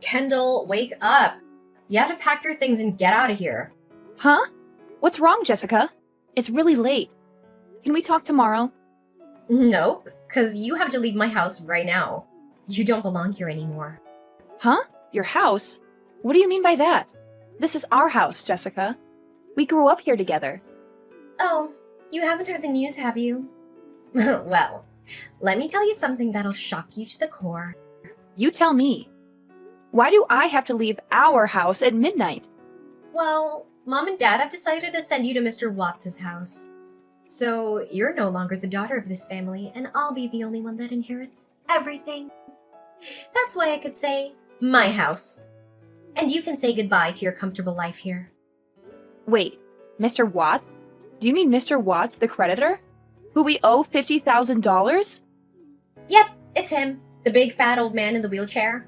Kendall, wake up. You have to pack your things and get out of here. Huh? What's wrong, Jessica? It's really late. Can we talk tomorrow? Nope, because you have to leave my house right now. You don't belong here anymore. Huh? Your house? What do you mean by that? This is our house, Jessica. We grew up here together. Oh, you haven't heard the news, have you? Well, let me tell you something that'll shock you to the core. You tell me. Why do I have to leave our house at midnight? Well, Mom and Dad have decided to send you to Mr. Watts's house. So you're no longer the daughter of this family, and I'll be the only one that inherits everything. That's why I could say, my house. And you can say goodbye to your comfortable life here. Wait, Mr. Watts? Do you mean Mr. Watts, the creditor? Who we owe $50,000? Yep, it's him. The big fat old man in the wheelchair.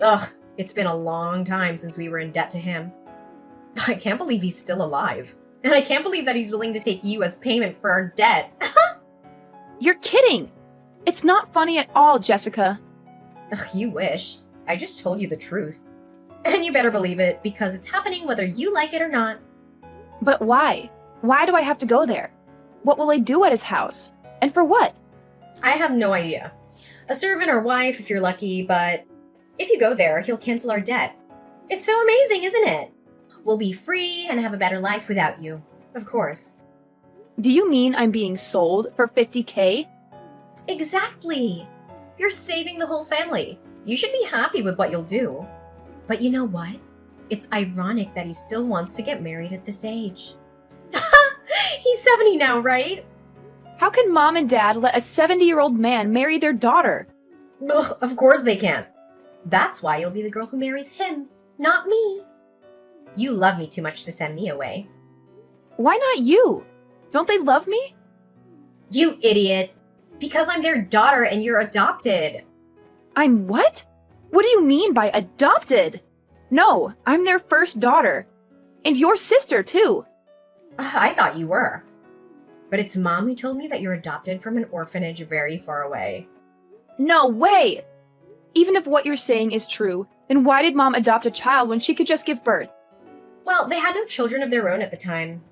Ugh, it's been a long time since we were in debt to him. I can't believe he's still alive. And I can't believe that he's willing to take you as payment for our debt. You're kidding! It's not funny at all, Jessica. Ugh, you wish. I just told you the truth. And you better believe it, because it's happening whether you like it or not. But why? Why do I have to go there? What will I do at his house? And for what? I have no idea. A servant or wife if you're lucky, but if you go there, he'll cancel our debt. It's so amazing, isn't it? We'll be free and have a better life without you. Of course. Do you mean I'm being sold for $50K? Exactly. You're saving the whole family. You should be happy with what you'll do. But you know what? It's ironic that he still wants to get married at this age. He's 70 now, right? How can Mom and Dad let a 70-year-old man marry their daughter? Ugh, of course they can't. That's why you'll be the girl who marries him, not me. You love me too much to send me away. Why not you? Don't they love me? You idiot. Because I'm their daughter and you're adopted. I'm what? What do you mean by adopted? No, I'm their first daughter. And your sister, too. I thought you were. But it's Mom who told me that you're adopted from an orphanage very far away. No way! Even if what you're saying is true, then why did Mom adopt a child when she could just give birth? Well, they had no children of their own at the time.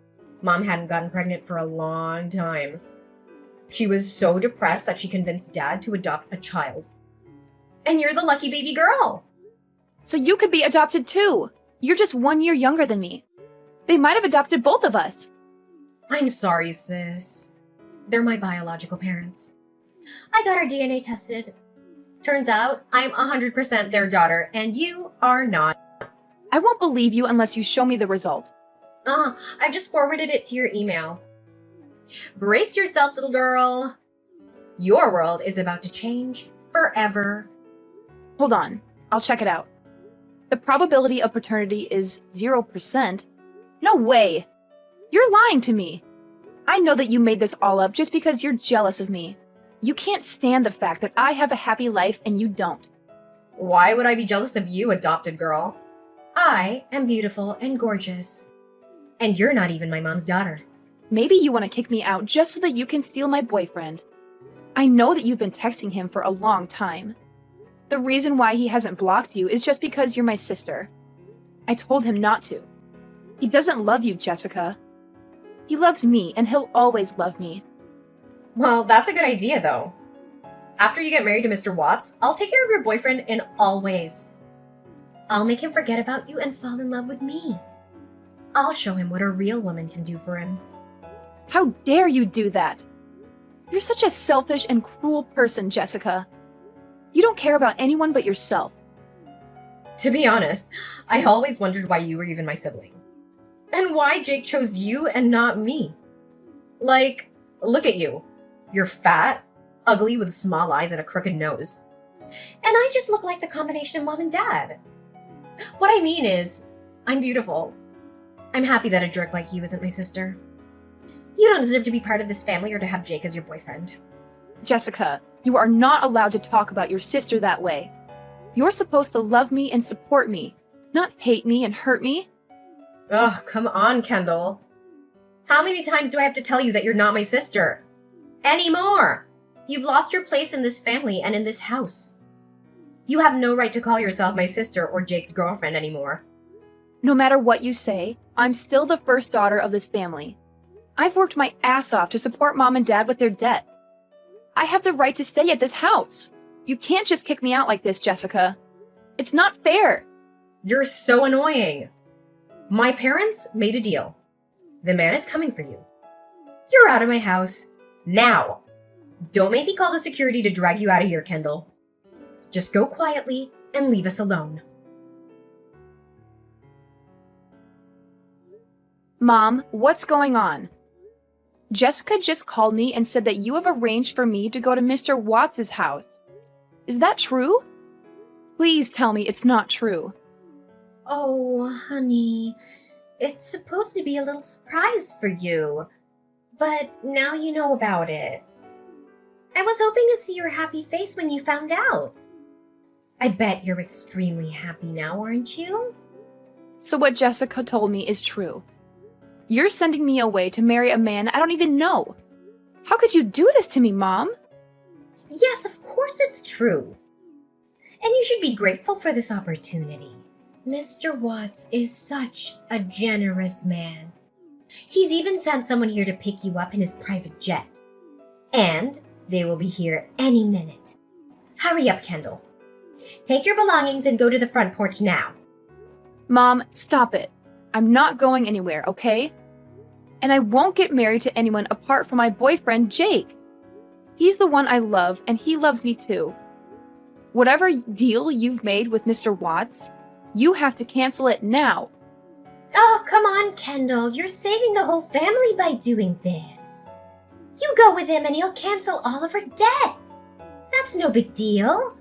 Mom hadn't gotten pregnant for a long time. She was so depressed that she convinced Dad to adopt a child. And you're the lucky baby girl. So you could be adopted too. You're just 1 year younger than me. They might have adopted both of us. I'm sorry, sis. They're my biological parents. I got our DNA tested. Turns out I'm 100% their daughter, and you are not. I won't believe you unless you show me the result. I've just forwarded it to your email. Brace yourself, little girl. Your world is about to change forever. Hold on, I'll check it out. The probability of paternity is 0%. No way! You're lying to me. I know that you made this all up just because you're jealous of me. You can't stand the fact that I have a happy life and you don't. Why would I be jealous of you, adopted girl? I am beautiful and gorgeous. And you're not even my mom's daughter. Maybe you want to kick me out just so that you can steal my boyfriend. I know that you've been texting him for a long time. The reason why he hasn't blocked you is just because you're my sister. I told him not to. He doesn't love you, Jessica. He loves me, and he'll always love me. Well, that's a good idea, though. After you get married to Mr. Watts, I'll take care of your boyfriend in all ways. I'll make him forget about you and fall in love with me. I'll show him what a real woman can do for him. How dare you do that? You're such a selfish and cruel person, Jessica. You don't care about anyone but yourself. To be honest, I always wondered why you were even my sibling. And why Jake chose you and not me. Like, look at you. You're fat, ugly with small eyes and a crooked nose. And I just look like the combination of Mom and Dad. What I mean is, I'm beautiful. I'm happy that a jerk like you isn't my sister. You don't deserve to be part of this family or to have Jake as your boyfriend. Jessica, you are not allowed to talk about your sister that way. You're supposed to love me and support me, not hate me and hurt me. Ugh, come on, Kendall. How many times do I have to tell you that you're not my sister? Anymore! You've lost your place in this family and in this house. You have no right to call yourself my sister or Jake's girlfriend anymore. No matter what you say, I'm still the first daughter of this family. I've worked my ass off to support Mom and Dad with their debt. I have the right to stay at this house. You can't just kick me out like this, Jessica. It's not fair. You're so annoying. My parents made a deal. The man is coming for you. You're out of my house. Now. Don't make me call the security to drag you out of here, Kendall. Just go quietly and leave us alone. Mom, what's going on? Jessica just called me and said that you have arranged for me to go to Mr. Watts' house. Is that true? Please tell me it's not true. Oh, honey, it's supposed to be a little surprise for you, but now you know about it. I was hoping to see your happy face when you found out. I bet you're extremely happy now, aren't you? So what Jessica told me is true. You're sending me away to marry a man I don't even know. How could you do this to me, Mom? Yes, of course it's true. And you should be grateful for this opportunity. Mr. Watts is such a generous man. He's even sent someone here to pick you up in his private jet. And they will be here any minute. Hurry up, Kendall. Take your belongings and go to the front porch now. Mom, stop it. I'm not going anywhere, okay? And I won't get married to anyone apart from my boyfriend, Jake. He's the one I love, and he loves me too. Whatever deal you've made with Mr. Watts, you have to cancel it now. Oh, come on, Kendall. You're saving the whole family by doing this. You go with him and he'll cancel all of her debt. That's no big deal.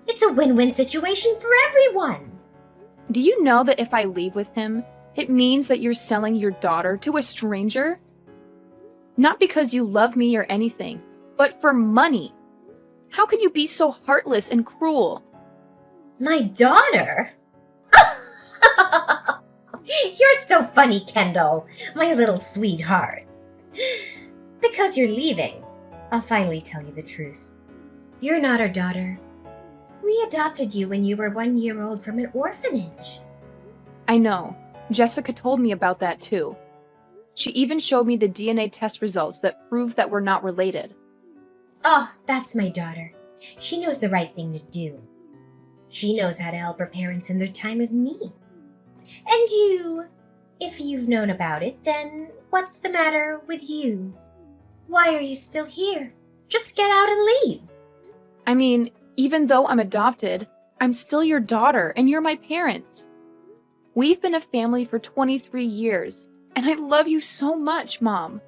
It's a win-win situation for everyone. Do you know that if I leave with him, it means that you're selling your daughter to a stranger? Not because you love me or anything, but for money. How can you be so heartless and cruel? My daughter? You're so funny, Kendall, my little sweetheart. Because you're leaving, I'll finally tell you the truth. You're not our daughter. We adopted you when you were 1 year old from an orphanage. I know. Jessica told me about that too. She even showed me the DNA test results that prove that we're not related. Oh, that's my daughter. She knows the right thing to do. She knows how to help her parents in their time of need. And you, if you've known about it, then what's the matter with you? Why are you still here? Just get out and leave. I mean, even though I'm adopted, I'm still your daughter and you're my parents. We've been a family for 23 years, and I love you so much, Mom.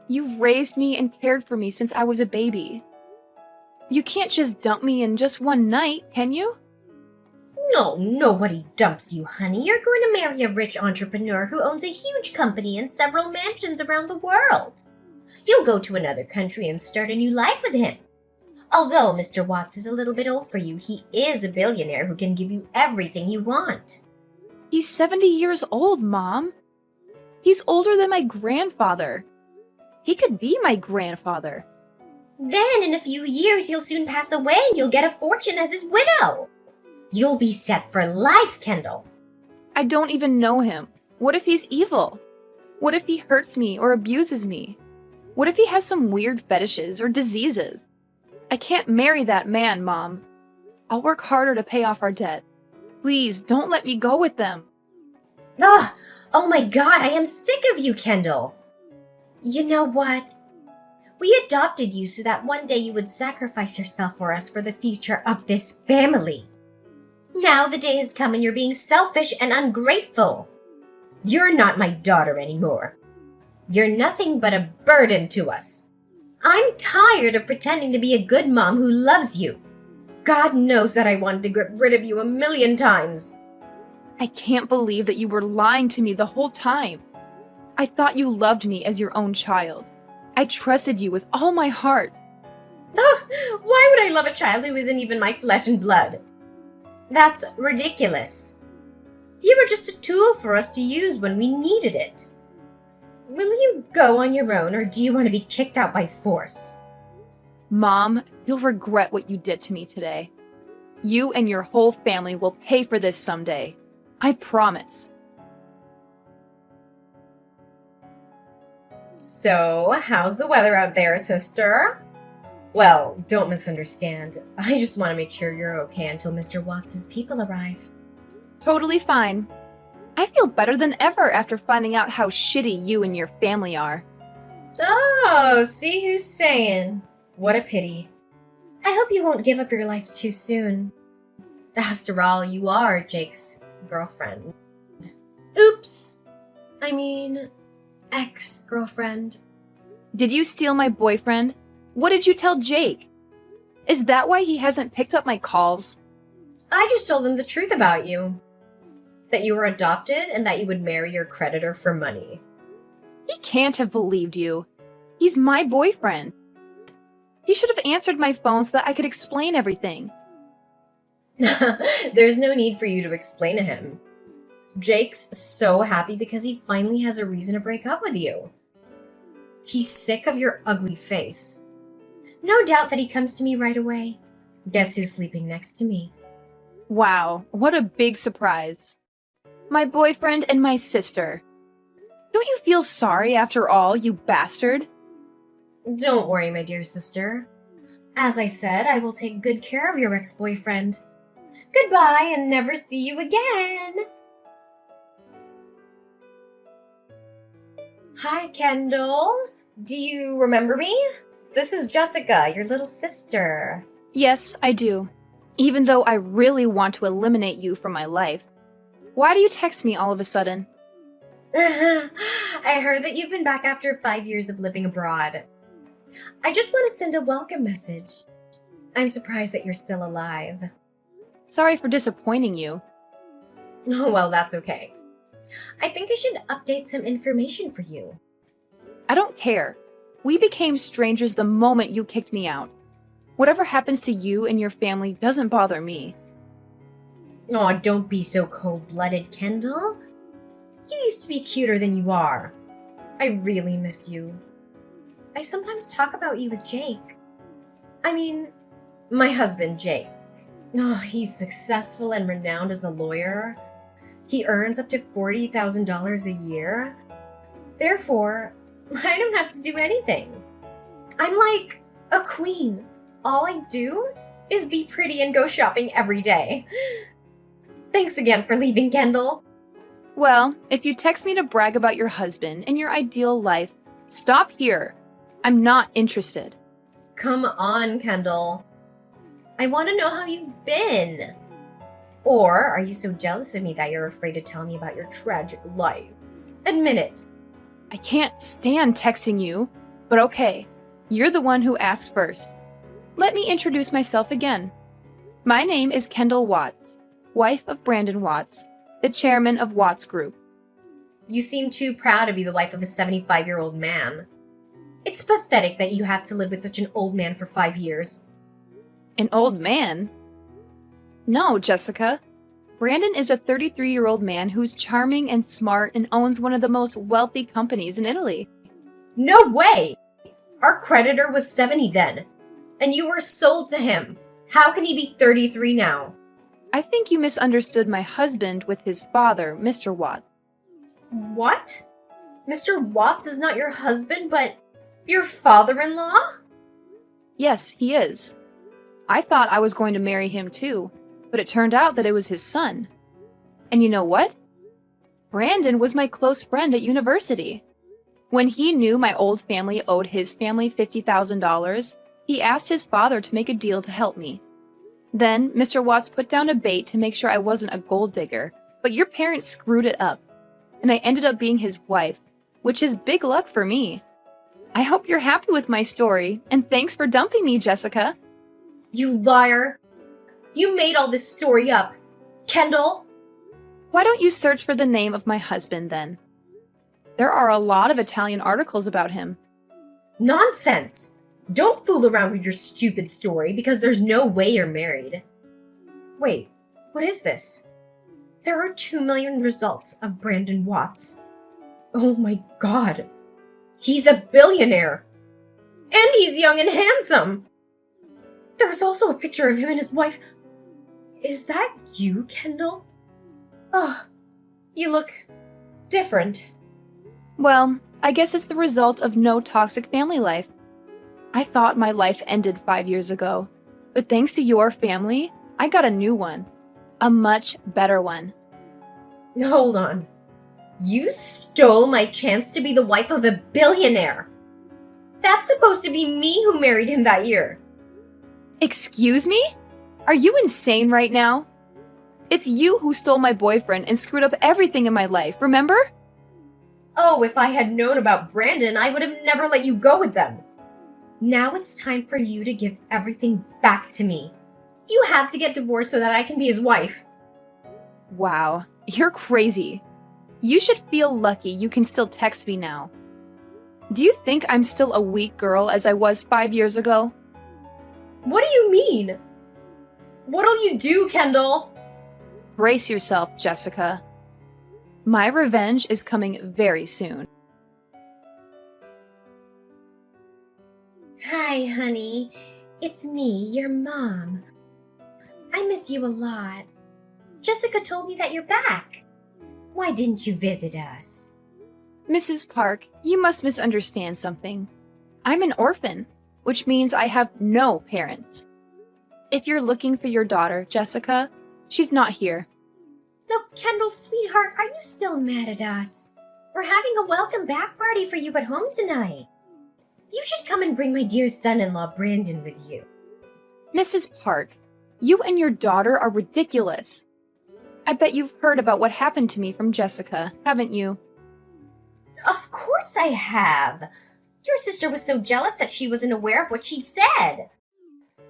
You've raised me and cared for me since I was a baby. You can't just dump me in just one night, can you? No, nobody dumps you, honey. You're going to marry a rich entrepreneur who owns a huge company and several mansions around the world. You'll go to another country and start a new life with him. Although Mr. Watts is a little bit old for you, he is a billionaire who can give you everything you want. He's 70 years old, Mom. He's older than my grandfather. He could be my grandfather. Then, in a few years, he'll soon pass away and you'll get a fortune as his widow. You'll be set for life, Kendall. I don't even know him. What if he's evil? What if he hurts me or abuses me? What if he has some weird fetishes or diseases? I can't marry that man, Mom. I'll work harder to pay off our debt. Please, don't let me go with them. Ugh! Oh my God, I am sick of you, Kendall. You know what? We adopted you so that one day you would sacrifice yourself for us for the future of this family. Now the day has come and you're being selfish and ungrateful. You're not my daughter anymore. You're nothing but a burden to us. I'm tired of pretending to be a good mom who loves you. God knows that I wanted to get rid of you 1,000,000 times. I can't believe that you were lying to me the whole time. I thought you loved me as your own child. I trusted you with all my heart. Ugh, why would I love a child who isn't even my flesh and blood? That's ridiculous. You were just a tool for us to use when we needed it. Will you go on your own, or do you want to be kicked out by force? Mom, you'll regret what you did to me today. You and your whole family will pay for this someday. I promise. So, how's the weather out there, sister? Well, don't misunderstand. I just want to make sure you're okay until Mr. Watts' people arrive. Totally fine. I feel better than ever after finding out how shitty you and your family are. Oh, see who's saying. What a pity. I hope you won't give up your life too soon. After all, you are Jake's girlfriend. Oops! I mean, ex-girlfriend. Did you steal my boyfriend? What did you tell Jake? Is that why he hasn't picked up my calls? I just told him the truth about you. That you were adopted and that you would marry your creditor for money. He can't have believed you. He's my boyfriend. He should have answered my phone so that I could explain everything. There's no need for you to explain to him. Jake's so happy because he finally has a reason to break up with you. He's sick of your ugly face. No doubt that he comes to me right away. Guess who's sleeping next to me? Wow, what a big surprise. My boyfriend and my sister. Don't you feel sorry after all, you bastard? Don't worry, my dear sister. As I said, I will take good care of your ex-boyfriend. Goodbye and never see you again. Hi, Kendall. Do you remember me? This is Jessica, your little sister. Yes, I do. Even though I really want to eliminate you from my life. Why do you text me all of a sudden? I heard that you've been back after 5 years of living abroad. I just want to send a welcome message. I'm surprised that you're still alive. Sorry for disappointing you. Oh, well, that's okay. I think I should update some information for you. I don't care. We became strangers the moment you kicked me out. Whatever happens to you and your family doesn't bother me. Oh, don't be so cold-blooded, Kendall. You used to be cuter than you are. I really miss you. I sometimes talk about you with Jake. I mean, my husband, Jake. Oh, he's successful and renowned as a lawyer. He earns up to $40,000 a year. Therefore, I don't have to do anything. I'm like a queen. All I do is be pretty and go shopping every day. Thanks again for leaving, Kendall. Well, if you text me to brag about your husband and your ideal life, stop here. I'm not interested. Come on, Kendall. I want to know how you've been. Or are you so jealous of me that you're afraid to tell me about your tragic life? Admit it. I can't stand texting you, but okay, you're the one who asked first. Let me introduce myself again. My name is Kendall Watts, wife of Brandon Watts, the chairman of Watts Group. You seem too proud to be the wife of a 75-year-old man. It's pathetic that you have to live with such an old man for 5 years. An old man? No, Jessica. Brandon is a 33-year-old man who's charming and smart and owns one of the most wealthy companies in Italy. No way! Our creditor was 70 then, and you were sold to him. How can he be 33 now? I think you misunderstood my husband with his father, Mr. Watts. What? Mr. Watts is not your husband, but your father-in-law? Yes, he is. I thought I was going to marry him too, but it turned out that it was his son. And you know what? Brandon was my close friend at university. When he knew my old family owed his family $50,000, he asked his father to make a deal to help me. Then, Mr. Watts put down a bait to make sure I wasn't a gold digger, but your parents screwed it up, and I ended up being his wife, which is big luck for me. I hope you're happy with my story, and thanks for dumping me, Jessica. You liar! You made all this story up. Kendall? Why don't you search for the name of my husband, then? There are a lot of Italian articles about him. Nonsense! Don't fool around with your stupid story because there's no way you're married. Wait, what is this? There are 2 million results of Brandon Watts. Oh my god. He's a billionaire. And he's young and handsome. There's also a picture of him and his wife. Is that you, Kendall? Oh, you look different. Well, I guess it's the result of no toxic family life. I thought my life ended 5 years ago, but thanks to your family, I got a new one. A much better one. Hold on. You stole my chance to be the wife of a billionaire. That's supposed to be me who married him that year. Excuse me? Are you insane right now? It's you who stole my boyfriend and screwed up everything in my life, remember? Oh, if I had known about Brandon, I would have never let you go with them. Now it's time for you to give everything back to me. You have to get divorced so that I can be his wife. Wow, you're crazy. You should feel lucky you can still text me now. Do you think I'm still a weak girl as I was 5 years ago? What do you mean? What'll you do, Kendall? Brace yourself, Jessica. My revenge is coming very soon. Hi, honey. It's me, your mom. I miss you a lot. Jessica told me that you're back. Why didn't you visit us? Mrs. Park, you must misunderstand something. I'm an orphan, which means I have no parents. If you're looking for your daughter, Jessica, she's not here. No, Kendall, sweetheart, are you still mad at us? We're having a welcome back party for you at home tonight. You should come and bring my dear son-in-law, Brandon, with you. Mrs. Park, you and your daughter are ridiculous. I bet you've heard about what happened to me from Jessica, haven't you? Of course I have. Your sister was so jealous that she wasn't aware of what she'd said.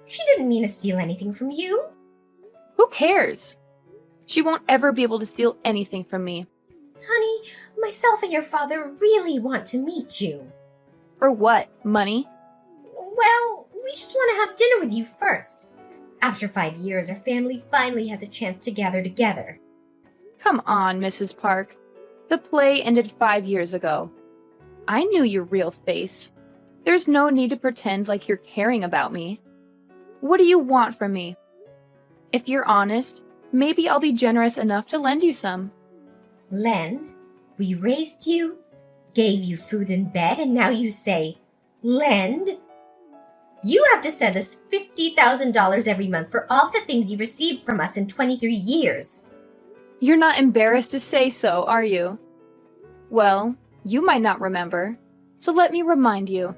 She didn't mean to steal anything from you. Who cares? She won't ever be able to steal anything from me. Honey, myself and your father really want to meet you. For what? Money? Well, we just want to have dinner with you first. After 5 years, our family finally has a chance to gather together. Come on, Mrs. Park. The play ended 5 years ago. I knew your real face. There's no need to pretend like you're caring about me. What do you want from me? If you're honest, maybe I'll be generous enough to lend you some. Lend? We raised you, gave you food and bed, and now you say, lend? You have to send us $50,000 every month for all the things you received from us in 23 years. You're not embarrassed to say so, are you? Well, you might not remember, so let me remind you.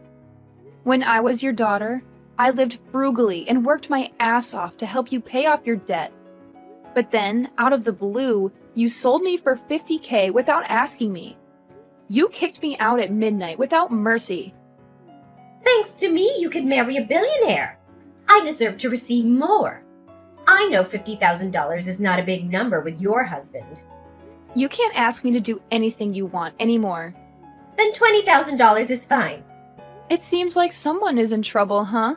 When I was your daughter, I lived frugally and worked my ass off to help you pay off your debt. But then, out of the blue, you sold me for $50K without asking me. You kicked me out at midnight without mercy. Thanks to me, you could marry a billionaire. I deserve to receive more. I know $50,000 is not a big number with your husband. You can't ask me to do anything you want anymore. Then $20,000 is fine. It seems like someone is in trouble, huh?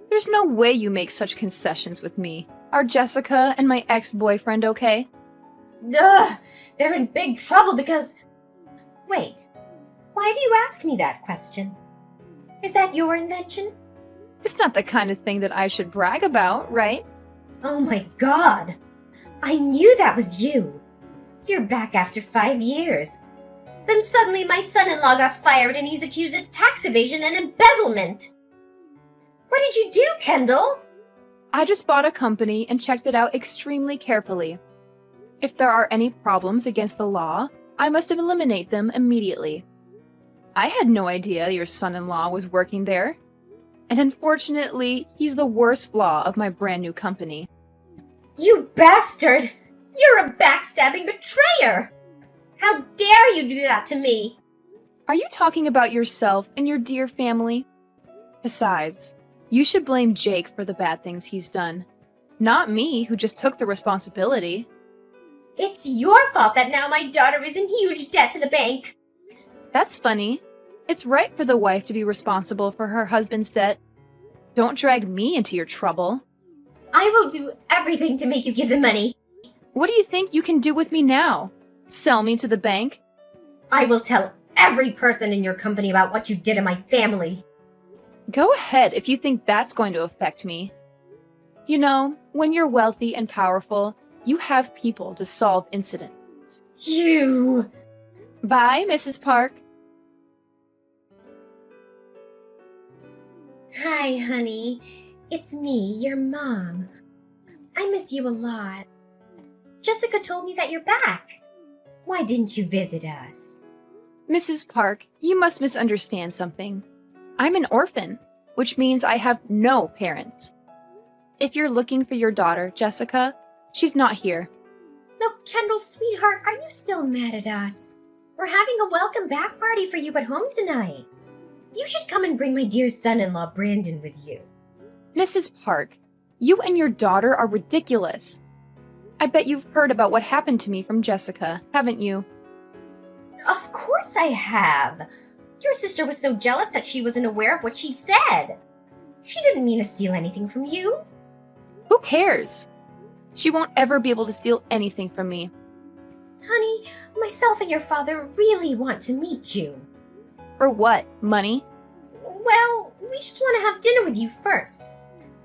There's no way you make such concessions with me. Are Jessica and my ex-boyfriend okay? Ugh, they're in big trouble because... Wait, why do you ask me that question? Is that your invention? It's not the kind of thing that I should brag about, right? Oh my god! I knew that was you! You're back after 5 years. Then suddenly my son-in-law got fired and he's accused of tax evasion and embezzlement! What did you do, Kendall? I just bought a company and checked it out extremely carefully. If there are any problems against the law, I must eliminate them immediately. I had no idea your son-in-law was working there. And unfortunately, he's the worst flaw of my brand new company. You bastard! You're a backstabbing betrayer! How dare you do that to me? Are you talking about yourself and your dear family? Besides, you should blame Jake for the bad things he's done. Not me, who just took the responsibility. It's your fault that now my daughter is in huge debt to the bank. That's funny. It's right for the wife to be responsible for her husband's debt. Don't drag me into your trouble. I will do everything to make you give the money. What do you think you can do with me now? Sell me to the bank? I will tell every person in your company about what you did to my family. Go ahead if you think that's going to affect me. You know, when you're wealthy and powerful, you have people to solve incidents. You! Bye, Mrs. Park. Hi, honey. It's me, your mom. I miss you a lot. Jessica told me that you're back. Why didn't you visit us? Mrs. Park, you must misunderstand something. I'm an orphan, which means I have no parents. If you're looking for your daughter, Jessica, she's not here. No, Kendall, sweetheart, are you still mad at us? We're having a welcome back party for you at home tonight. You should come and bring my dear son-in-law Brandon with you. Mrs. Park, you and your daughter are ridiculous. I bet you've heard about what happened to me from Jessica, haven't you? Of course I have. Your sister was so jealous that she wasn't aware of what she said. She didn't mean to steal anything from you. Who cares? She won't ever be able to steal anything from me. Honey, myself and your father really want to meet you. For what? Money? Well, we just want to have dinner with you first.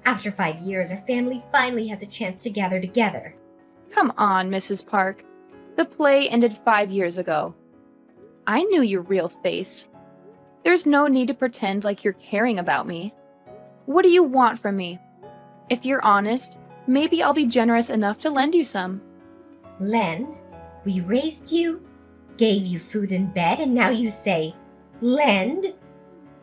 After 5 years, our family finally has a chance to gather together. Come on, Mrs. Park. The play ended 5 years ago. I knew your real face. There's no need to pretend like you're caring about me. What do you want from me? If you're honest, maybe I'll be generous enough to lend you some. Lend? We raised you, gave you food and bed, and now you say, lend?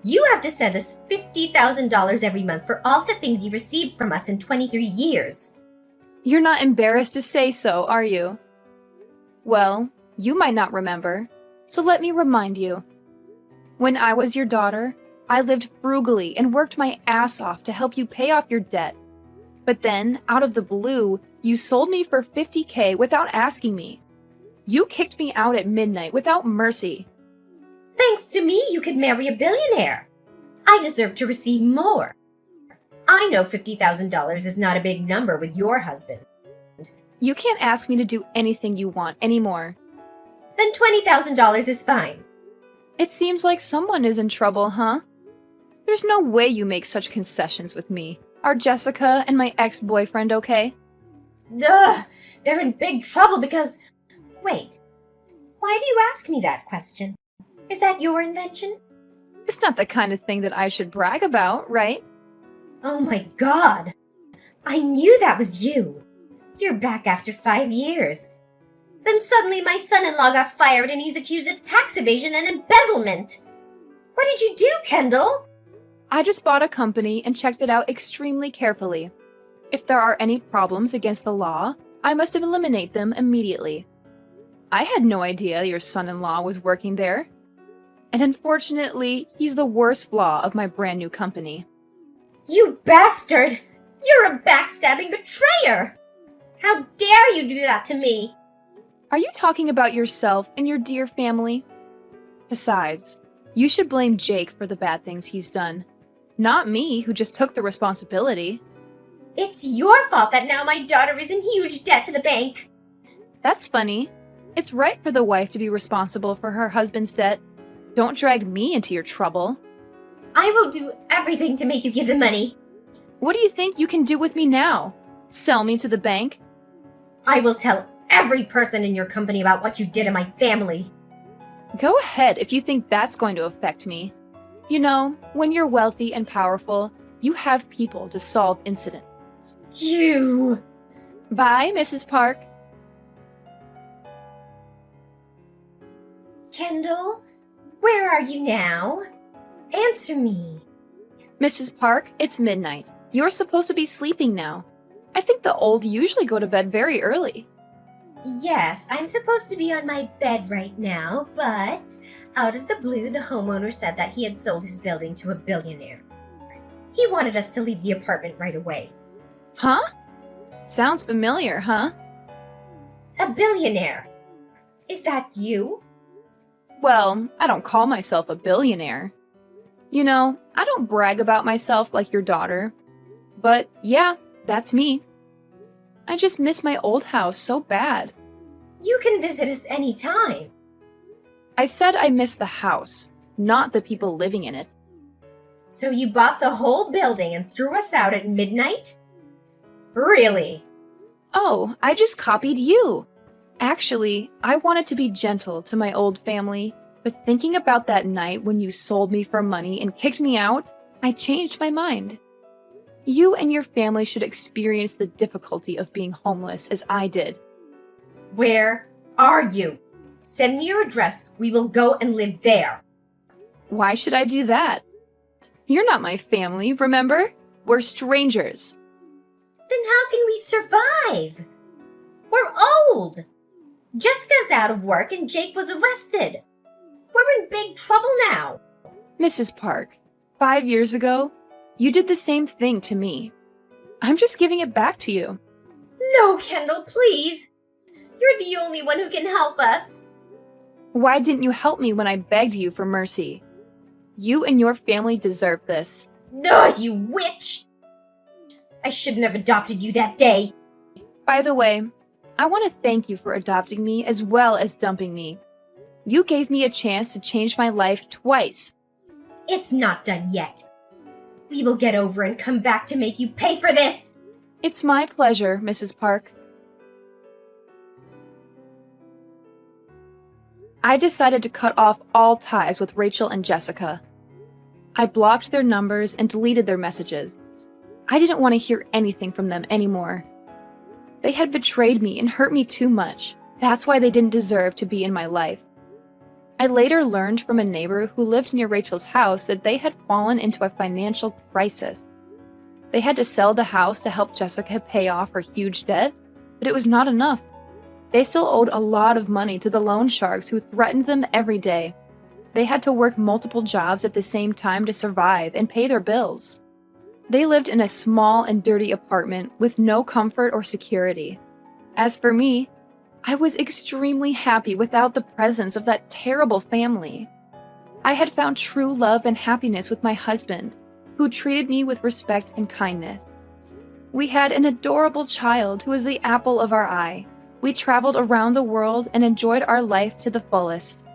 You have to send us $50,000 every month for all the things you received from us in 23 years. You're not embarrassed to say so, are you? Well, you might not remember, so let me remind you. When I was your daughter, I lived frugally and worked my ass off to help you pay off your debt. But then, out of the blue, you sold me for $50K without asking me. You kicked me out at midnight without mercy. Thanks to me, you could marry a billionaire. I deserve to receive more. I know $50,000 is not a big number with your husband. You can't ask me to do anything you want anymore. Then $20,000 is fine. It seems like someone is in trouble, huh? There's no way you make such concessions with me. Are Jessica and my ex-boyfriend okay? Ugh, they're in big trouble because... Wait, why do you ask me that question? Is that your invention? It's not the kind of thing that I should brag about, right? Oh my god! I knew that was you! You're back after 5 years. Then suddenly my son-in-law got fired and he's accused of tax evasion and embezzlement. What did you do, Kendall? I just bought a company and checked it out extremely carefully. If there are any problems against the law, I must eliminate them immediately. I had no idea your son-in-law was working there. And unfortunately, he's the worst flaw of my brand new company. You bastard! You're a backstabbing betrayer! How dare you do that to me? Are you talking about yourself and your dear family? Besides, you should blame Jake for the bad things he's done. Not me, who just took the responsibility. It's your fault that now my daughter is in huge debt to the bank. That's funny. It's right for the wife to be responsible for her husband's debt. Don't drag me into your trouble. I will do everything to make you give the money. What do you think you can do with me now? Sell me to the bank? I will tell every person in your company about what you did to my family. Go ahead if you think that's going to affect me. You know, when you're wealthy and powerful, you have people to solve incidents. You! Bye, Mrs. Park. Kendall, where are you now? Answer me. Mrs. Park, it's midnight. You're supposed to be sleeping now. I think the old usually go to bed very early. Yes, I'm supposed to be on my bed right now, but out of the blue, the homeowner said that he had sold his building to a billionaire. He wanted us to leave the apartment right away. Huh? Sounds familiar, huh? A billionaire. Is that you? Well, I don't call myself a billionaire. You know, I don't brag about myself like your daughter. But yeah, that's me. I just miss my old house so bad. You can visit us anytime. I said I miss the house, not the people living in it. So you bought the whole building and threw us out at midnight? Really? Oh, I just copied you. Actually, I wanted to be gentle to my old family, but thinking about that night when you sold me for money and kicked me out, I changed my mind. You and your family should experience the difficulty of being homeless as I did. Where are you? Send me your address. We will go and live there. Why should I do that? You're not my family, remember? We're strangers. Then how can we survive? We're old. Jessica's out of work and Jake was arrested. We're in big trouble now. Mrs. Park, 5 years ago, you did the same thing to me. I'm just giving it back to you. No, Kendall, please. You're the only one who can help us. Why didn't you help me when I begged you for mercy? You and your family deserve this. Ugh, you witch! I shouldn't have adopted you that day. By the way, I want to thank you for adopting me as well as dumping me. You gave me a chance to change my life twice. It's not done yet. We will get over and come back to make you pay for this. It's my pleasure, Mrs. Park. I decided to cut off all ties with Rachel and Jessica. I blocked their numbers and deleted their messages. I didn't want to hear anything from them anymore. They had betrayed me and hurt me too much. That's why they didn't deserve to be in my life. I later learned from a neighbor who lived near Rachel's house that they had fallen into a financial crisis. They had to sell the house to help Jessica pay off her huge debt, but it was not enough. They still owed a lot of money to the loan sharks who threatened them every day. They had to work multiple jobs at the same time to survive and pay their bills. They lived in a small and dirty apartment with no comfort or security. As for me, I was extremely happy without the presence of that terrible family. I had found true love and happiness with my husband, who treated me with respect and kindness. We had an adorable child who was the apple of our eye. We traveled around the world and enjoyed our life to the fullest.